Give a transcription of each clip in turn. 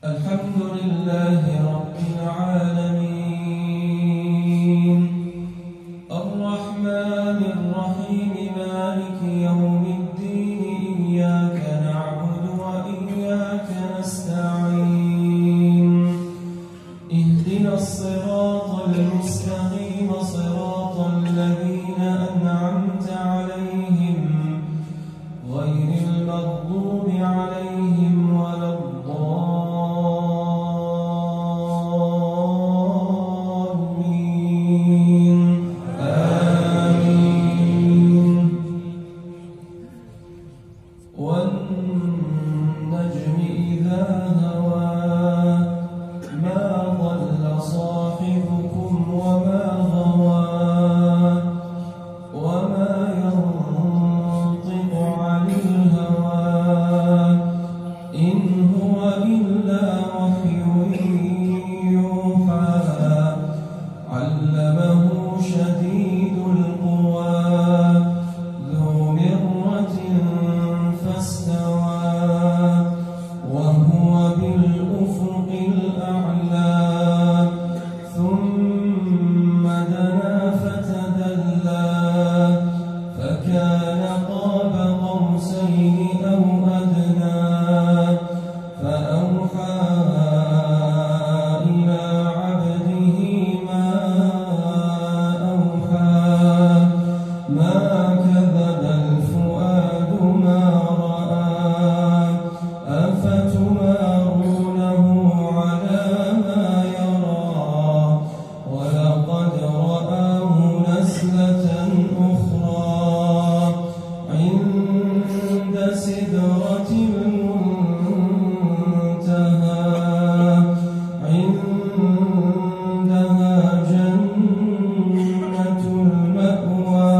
الحمد لله رب العالمين الرحمن الرحيم مالك يوم الدين إياك نعبد وإياك نستعين اهدنا الصراط المستقيم صراط الذين أنعمت عليهم غير المغضوب عليهم ولا الضالين آمين والنجم إذا هوى ما ضل صاحبكم وما غوى وما ينطق عن الهوى إن هو إلا وحي يوحى علمه شديد القوى ذو مرة فاستوى وهو بالأفق الأعلى ثم دنا فتدلى فكان قاب قوسين أو أدنى فأوحى إلى عبده ما أوحى ما كذب الفؤاد ما رأى أفتمارونه على ما يرى ولقد رآه نزلة أخرى عند سدرة المنتهى عندها جنة المأوى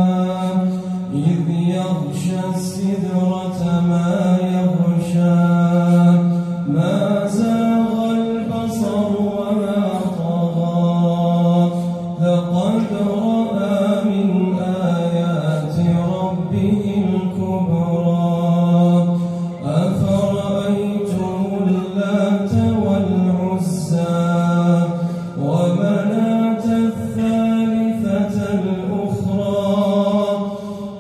إذ يغشى السدرة ما يغشى ما زاغ البصر وما طغى لقد رأى من آيات ربه الكبرى أفرأيتم اللات والعزى ومناة الثالثة الأخرى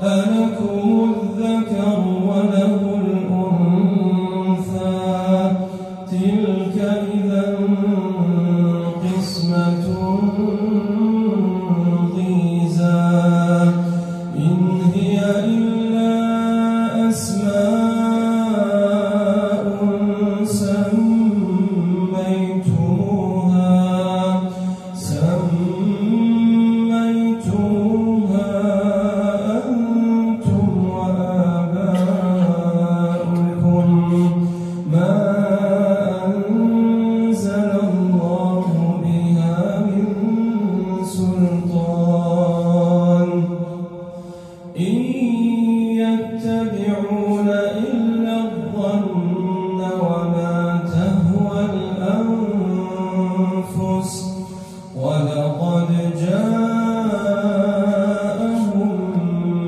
ألكم الذكر وله الأنثى تلك إذا قسمة ضيزى إن هي إلا أسماء سميتموها أنتم وآباؤكم ما أنزل الله بها من سلطان إن يتبعون إلا الظن وما تهوى الأنفس ولقد جاءهم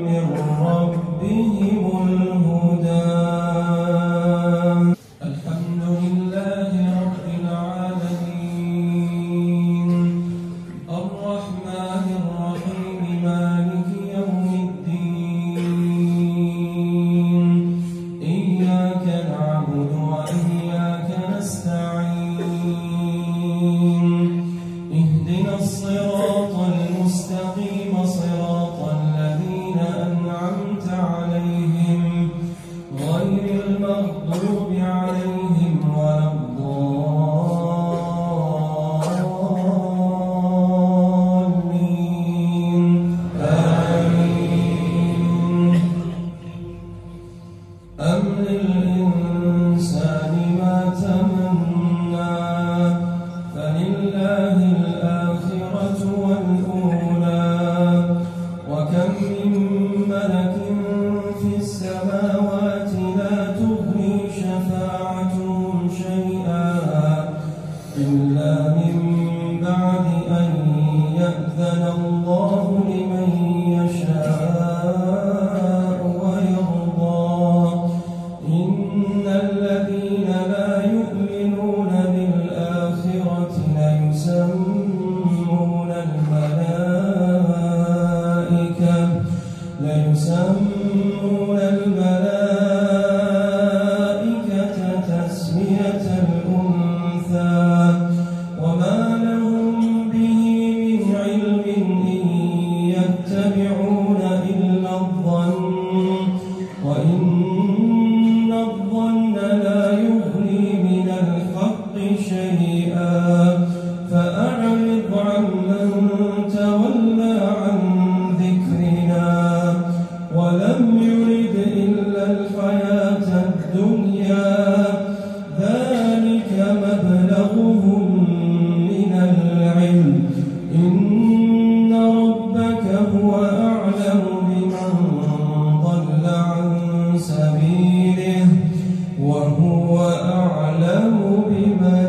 من ربهم الهدى الحمد لله رب العالمين الرحمن الرحيم مالك يوم الدين إياك نعبد وإياك نستعين اهدنا الصراط المستقيم صراط الذين أنعمت عليهم غير المغضوب عليهم ولا الضالين آمين أم للإنسان ما تمنى فلله الآخرة والأولى وكم من ملك في السماوات لا تغني شفاعتهم شيئا إلا من بعد أن يأذن الله لمن يشاء ويرضى إن الذين لا يؤمنون ليسمون الملائكة تسمية الأنثى وما لهم به من علم إن يتبعون إلا الظن وإن الظن لا يغني من الحق شيئا فأعرض عمن تولى عن ذكرنا ولم يرد إلا الحياة الدنيا ذلك مبلغهم من العلم إن ربك هو أعلم بمن ضل عن سبيله وهو أعلم بمن